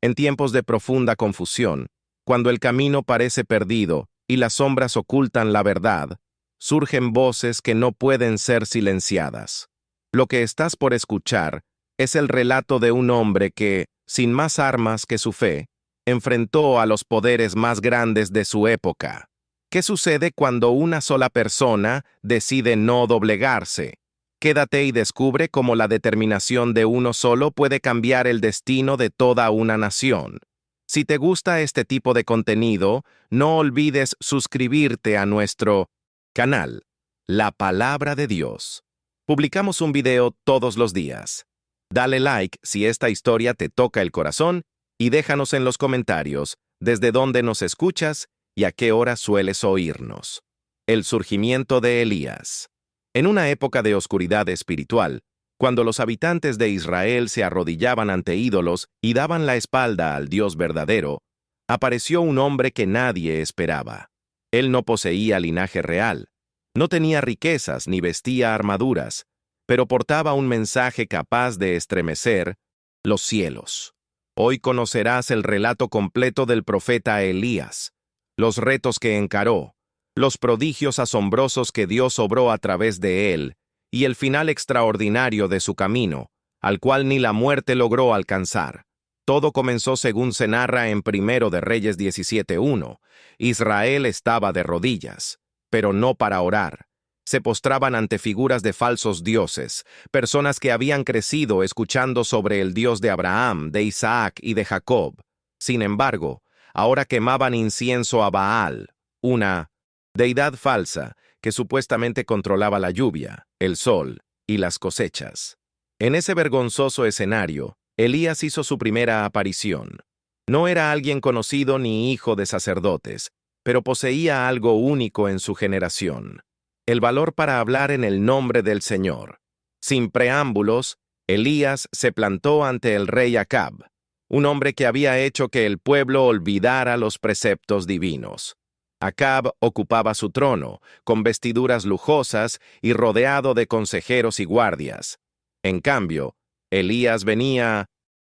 En tiempos de profunda confusión, cuando el camino parece perdido y las sombras ocultan la verdad, surgen voces que no pueden ser silenciadas. Lo que estás por escuchar es el relato de un hombre que, sin más armas que su fe, enfrentó a los poderes más grandes de su época. ¿Qué sucede cuando una sola persona decide no doblegarse? Quédate y descubre cómo la determinación de uno solo puede cambiar el destino de toda una nación. Si te gusta este tipo de contenido, no olvides suscribirte a nuestro canal, La Palabra de Dios. Publicamos un video todos los días. Dale like si esta historia te toca el corazón y déjanos en los comentarios desde dónde nos escuchas y a qué hora sueles oírnos. El surgimiento de Elías. En una época de oscuridad espiritual, cuando los habitantes de Israel se arrodillaban ante ídolos y daban la espalda al Dios verdadero, apareció un hombre que nadie esperaba. Él no poseía linaje real, no tenía riquezas ni vestía armaduras, pero portaba un mensaje capaz de estremecer los cielos. Hoy conocerás el relato completo del profeta Elías, los retos que encaró, los prodigios asombrosos que Dios obró a través de él, y el final extraordinario de su camino, al cual ni la muerte logró alcanzar. Todo comenzó según se narra en Primero de Reyes 17:1. Israel estaba de rodillas, pero no para orar. Se postraban ante figuras de falsos dioses, personas que habían crecido escuchando sobre el Dios de Abraham, de Isaac y de Jacob. Sin embargo, ahora quemaban incienso a Baal, una deidad falsa que supuestamente controlaba la lluvia, el sol y las cosechas. En ese vergonzoso escenario, Elías hizo su primera aparición. No era alguien conocido ni hijo de sacerdotes, pero poseía algo único en su generación: el valor para hablar en el nombre del Señor. Sin preámbulos, Elías se plantó ante el rey Acab, un hombre que había hecho que el pueblo olvidara los preceptos divinos. Acab ocupaba su trono, con vestiduras lujosas y rodeado de consejeros y guardias. En cambio, Elías venía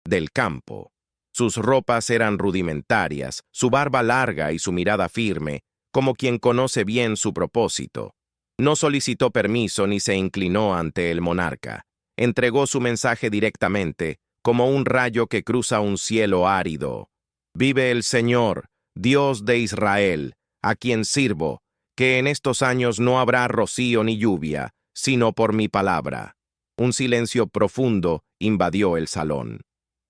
del campo. Sus ropas eran rudimentarias, su barba larga y su mirada firme, como quien conoce bien su propósito. No solicitó permiso ni se inclinó ante el monarca. Entregó su mensaje directamente, como un rayo que cruza un cielo árido. «Vive el Señor, Dios de Israel, a quien sirvo, que en estos años no habrá rocío ni lluvia, sino por mi palabra». Un silencio profundo invadió el salón.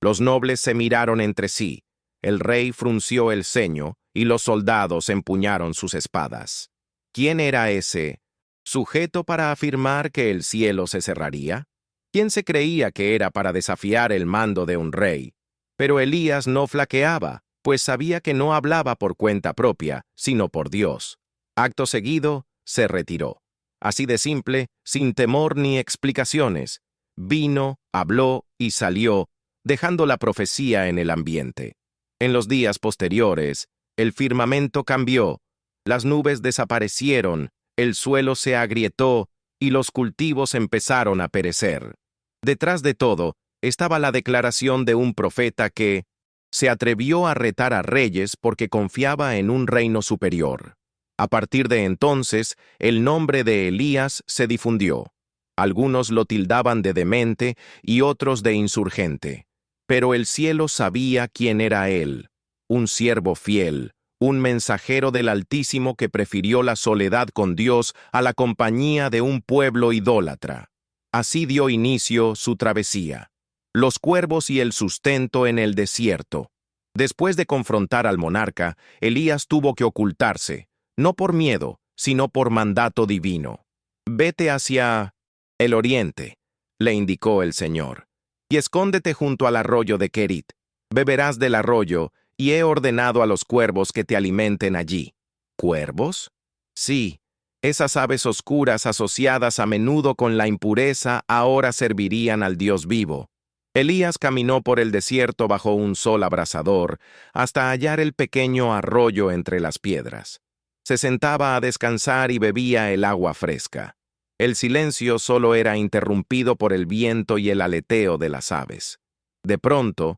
Los nobles se miraron entre sí, el rey frunció el ceño y los soldados empuñaron sus espadas. ¿Quién era ese sujeto para afirmar que el cielo se cerraría? ¿Quién se creía que era para desafiar el mando de un rey? Pero Elías no flaqueaba, pues sabía que no hablaba por cuenta propia, sino por Dios. Acto seguido, se retiró. Así de simple, sin temor ni explicaciones. Vino, habló y salió, dejando la profecía en el ambiente. En los días posteriores, el firmamento cambió, las nubes desaparecieron, el suelo se agrietó y los cultivos empezaron a perecer. Detrás de todo, estaba la declaración de un profeta que se atrevió a retar a reyes porque confiaba en un reino superior. A partir de entonces, el nombre de Elías se difundió. Algunos lo tildaban de demente y otros de insurgente. Pero el cielo sabía quién era él: un siervo fiel, un mensajero del Altísimo que prefirió la soledad con Dios a la compañía de un pueblo idólatra. Así dio inicio su travesía. Los cuervos y el sustento en el desierto. Después de confrontar al monarca, Elías tuvo que ocultarse, no por miedo, sino por mandato divino. «Vete hacia el oriente», le indicó el Señor, «y escóndete junto al arroyo de Kerit. Beberás del arroyo, y he ordenado a los cuervos que te alimenten allí». ¿Cuervos? Sí, esas aves oscuras asociadas a menudo con la impureza ahora servirían al Dios vivo. Elías caminó por el desierto bajo un sol abrasador hasta hallar el pequeño arroyo entre las piedras. Se sentaba a descansar y bebía el agua fresca. El silencio solo era interrumpido por el viento y el aleteo de las aves. De pronto,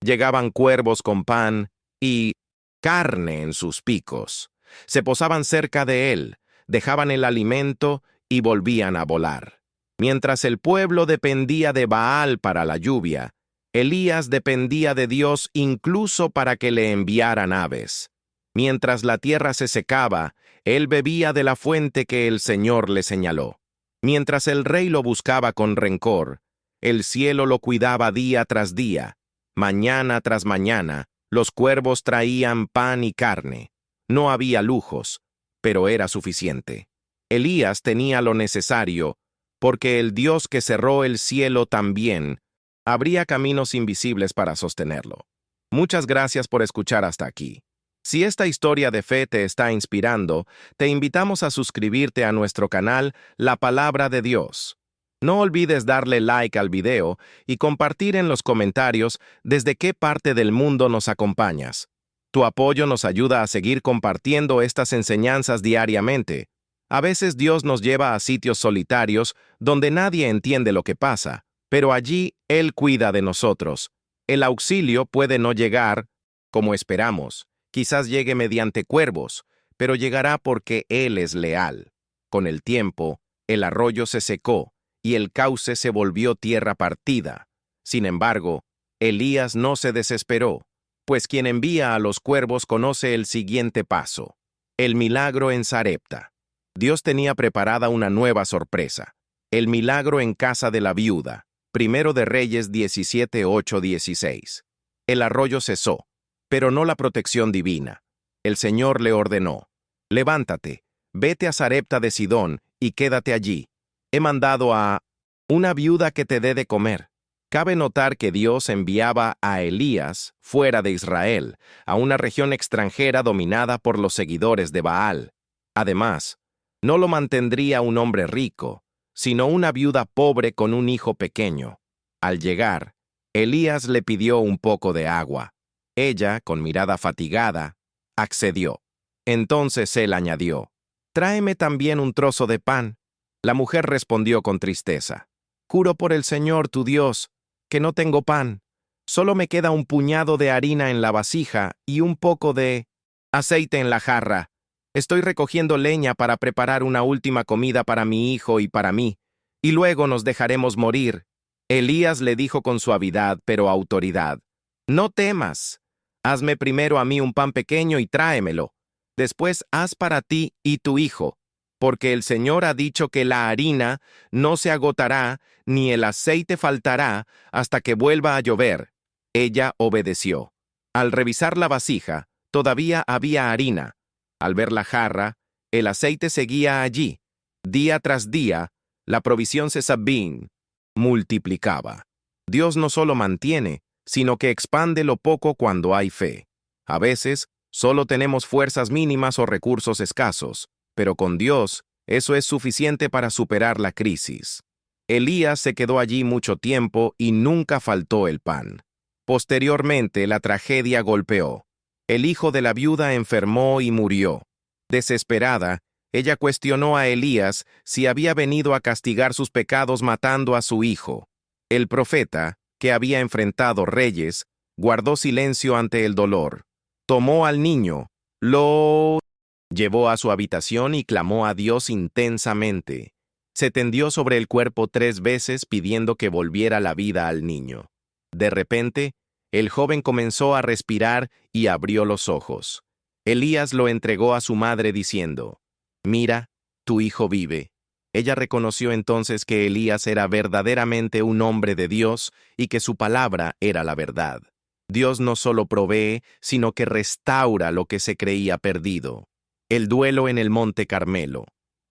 Llegaban cuervos con pan y carne en sus picos. Se posaban cerca de él, dejaban el alimento y volvían a volar. Mientras el pueblo dependía de Baal para la lluvia, Elías dependía de Dios incluso para que le enviaran aves. Mientras la tierra se secaba, él bebía de la fuente que el Señor le señaló. Mientras el rey lo buscaba con rencor, el cielo lo cuidaba día tras día. Mañana tras mañana, los cuervos traían pan y carne. No había lujos, pero era suficiente. Elías tenía lo necesario, porque el Dios que cerró el cielo también abría caminos invisibles para sostenerlo. Muchas gracias por escuchar hasta aquí. Si esta historia de fe te está inspirando, te invitamos a suscribirte a nuestro canal La Palabra de Dios. No olvides darle like al video y compartir en los comentarios desde qué parte del mundo nos acompañas. Tu apoyo nos ayuda a seguir compartiendo estas enseñanzas diariamente. A veces Dios nos lleva a sitios solitarios donde nadie entiende lo que pasa, pero allí Él cuida de nosotros. El auxilio puede no llegar como esperamos. Quizás llegue mediante cuervos, pero llegará porque Él es leal. Con el tiempo, el arroyo se secó y el cauce se volvió tierra partida. Sin embargo, Elías no se desesperó, pues quien envía a los cuervos conoce el siguiente paso: el milagro en Sarepta. Dios tenía preparada una nueva sorpresa: el milagro en casa de la viuda. Primero de Reyes 17:8-16. El arroyo cesó, pero no la protección divina. El Señor le ordenó: levántate, vete a Sarepta de Sidón y quédate allí. He mandado a una viuda que te dé de comer. Cabe notar que Dios enviaba a Elías fuera de Israel, a una región extranjera dominada por los seguidores de Baal. Además, no lo mantendría un hombre rico, sino una viuda pobre con un hijo pequeño. Al llegar, Elías le pidió un poco de agua. Ella, con mirada fatigada, accedió. Entonces él añadió: tráeme también un trozo de pan. La mujer respondió con tristeza: juro por el Señor tu Dios, que no tengo pan. Solo me queda un puñado de harina en la vasija y un poco de aceite en la jarra. Estoy recogiendo leña para preparar una última comida para mi hijo y para mí, y luego nos dejaremos morir. Elías le dijo con suavidad pero autoridad: no temas. Hazme primero a mí un pan pequeño y tráemelo. Después haz para ti y tu hijo, porque el Señor ha dicho que la harina no se agotará ni el aceite faltará hasta que vuelva a llover. Ella obedeció. Al revisar la vasija, todavía había harina. Al ver la jarra, el aceite seguía allí. Día tras día, la provisión se multiplicaba. Dios no solo mantiene, sino que expande lo poco cuando hay fe. A veces, solo tenemos fuerzas mínimas o recursos escasos, pero con Dios, eso es suficiente para superar la crisis. Elías se quedó allí mucho tiempo y nunca faltó el pan. Posteriormente, la tragedia golpeó. El hijo de la viuda enfermó y murió. Desesperada, ella cuestionó a Elías si había venido a castigar sus pecados matando a su hijo. El profeta, que había enfrentado reyes, guardó silencio ante el dolor. Tomó al niño, lo llevó a su habitación y clamó a Dios intensamente. Se tendió sobre el cuerpo 3 veces pidiendo que volviera la vida al niño. De repente, el joven comenzó a respirar y abrió los ojos. Elías lo entregó a su madre diciendo: mira, tu hijo vive. Ella reconoció entonces que Elías era verdaderamente un hombre de Dios y que su palabra era la verdad. Dios no solo provee, sino que restaura lo que se creía perdido. El duelo en el Monte Carmelo.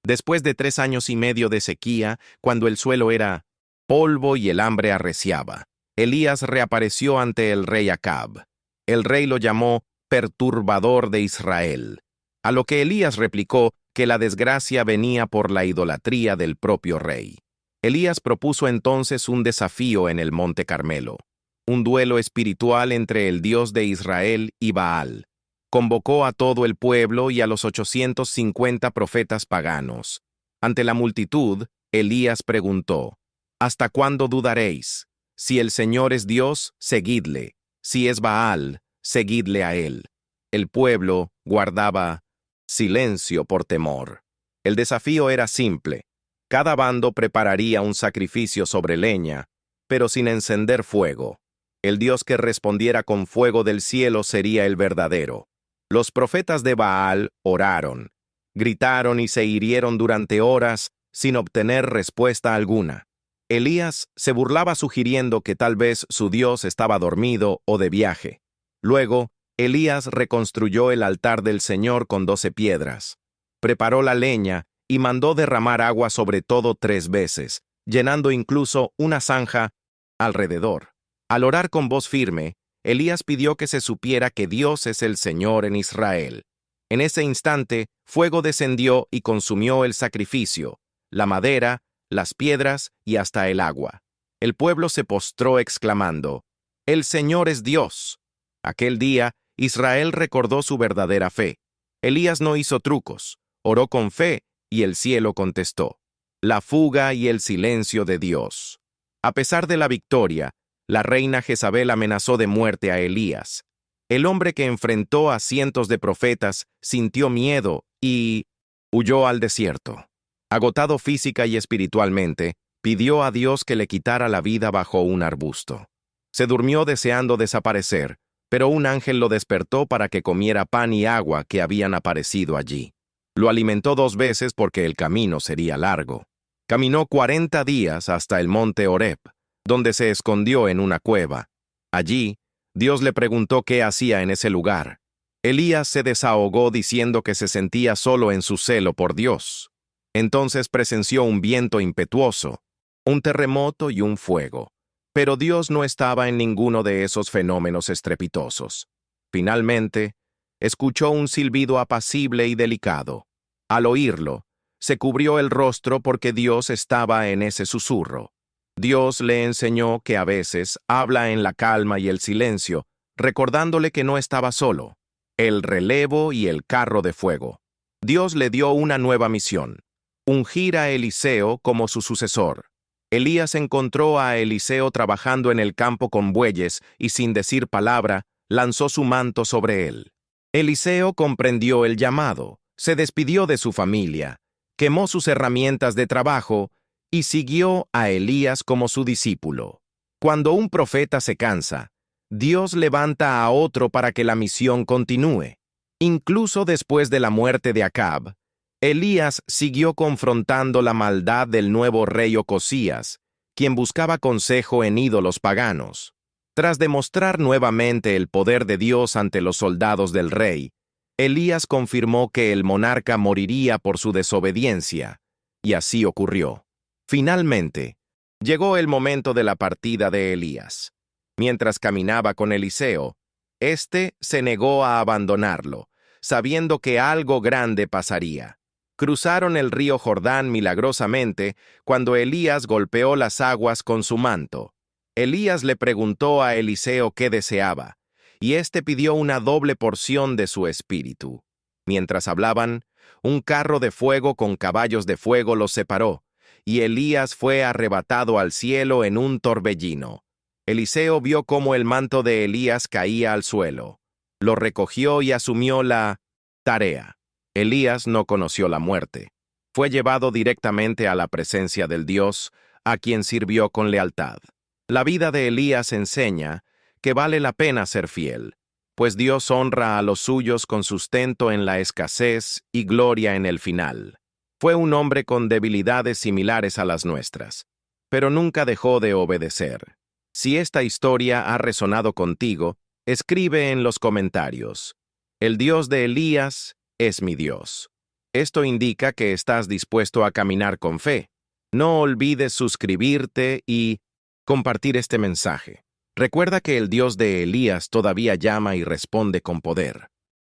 Después de 3 años y medio de sequía, cuando el suelo era polvo y el hambre arreciaba, Elías reapareció ante el rey Acab. El rey lo llamó perturbador de Israel, a lo que Elías replicó que la desgracia venía por la idolatría del propio rey. Elías propuso entonces un desafío en el Monte Carmelo, un duelo espiritual entre el Dios de Israel y Baal. Convocó a todo el pueblo y a los 850 profetas paganos. Ante la multitud, Elías preguntó: ¿hasta cuándo dudaréis? Si el Señor es Dios, seguidle. si es Baal, seguidle a él. El pueblo guardaba silencio por temor. El desafío era simple. Cada bando prepararía un sacrificio sobre leña, pero sin encender fuego. El Dios que respondiera con fuego del cielo sería el verdadero. Los profetas de Baal oraron, gritaron y se hirieron durante horas sin obtener respuesta alguna. Elías se burlaba sugiriendo que tal vez su Dios estaba dormido o de viaje. Luego, Elías reconstruyó el altar del Señor con 12 piedras. Preparó la leña y mandó derramar agua sobre todo 3 veces, llenando incluso una zanja alrededor. Al orar con voz firme, Elías pidió que se supiera que Dios es el Señor en Israel. En ese instante, fuego descendió y consumió el sacrificio, la madera, las piedras y hasta el agua. El pueblo se postró exclamando, «El Señor es Dios». Aquel día, Israel recordó su verdadera fe. Elías no hizo trucos, oró con fe y el cielo contestó. La fuga y el silencio de Dios. A pesar de la victoria, la reina Jezabel amenazó de muerte a Elías. El hombre que enfrentó a cientos de profetas sintió miedo y huyó al desierto. Agotado física y espiritualmente, pidió a Dios que le quitara la vida bajo un arbusto. Se durmió deseando desaparecer, pero un ángel lo despertó para que comiera pan y agua que habían aparecido allí. Lo alimentó 2 veces porque el camino sería largo. Caminó 40 días hasta el monte Horeb, donde se escondió en una cueva. Allí, Dios le preguntó qué hacía en ese lugar. Elías se desahogó diciendo que se sentía solo en su celo por Dios. Entonces presenció un viento impetuoso, un terremoto y un fuego. Pero Dios no estaba en ninguno de esos fenómenos estrepitosos. Finalmente, escuchó un silbido apacible y delicado. Al oírlo, se cubrió el rostro porque Dios estaba en ese susurro. Dios le enseñó que a veces habla en la calma y el silencio, recordándole que no estaba solo. El relevo y el carro de fuego. Dios le dio una nueva misión: ungir a Eliseo como su sucesor. Elías encontró a Eliseo trabajando en el campo con bueyes y sin decir palabra, lanzó su manto sobre él. Eliseo comprendió el llamado, se despidió de su familia, quemó sus herramientas de trabajo y siguió a Elías como su discípulo. Cuando un profeta se cansa, Dios levanta a otro para que la misión continúe. Incluso después de la muerte de Acab, Elías siguió confrontando la maldad del nuevo rey Ocosías, quien buscaba consejo en ídolos paganos. Tras demostrar nuevamente el poder de Dios ante los soldados del rey, Elías confirmó que el monarca moriría por su desobediencia, y así ocurrió. Finalmente, llegó el momento de la partida de Elías. Mientras caminaba con Eliseo, éste se negó a abandonarlo, sabiendo que algo grande pasaría. Cruzaron el río Jordán milagrosamente cuando Elías golpeó las aguas con su manto. Elías le preguntó a Eliseo qué deseaba, y éste pidió una doble porción de su espíritu. Mientras hablaban, un carro de fuego con caballos de fuego los separó, y Elías fue arrebatado al cielo en un torbellino. Eliseo vio cómo el manto de Elías caía al suelo. Lo recogió y asumió la tarea. Elías no conoció la muerte. Fue llevado directamente a la presencia del Dios, a quien sirvió con lealtad. La vida de Elías enseña que vale la pena ser fiel, pues Dios honra a los suyos con sustento en la escasez y gloria en el final. Fue un hombre con debilidades similares a las nuestras, pero nunca dejó de obedecer. Si esta historia ha resonado contigo, escribe en los comentarios: el Dios de Elías es mi Dios. Esto indica que estás dispuesto a caminar con fe. No olvides suscribirte y compartir este mensaje. Recuerda que el Dios de Elías todavía llama y responde con poder.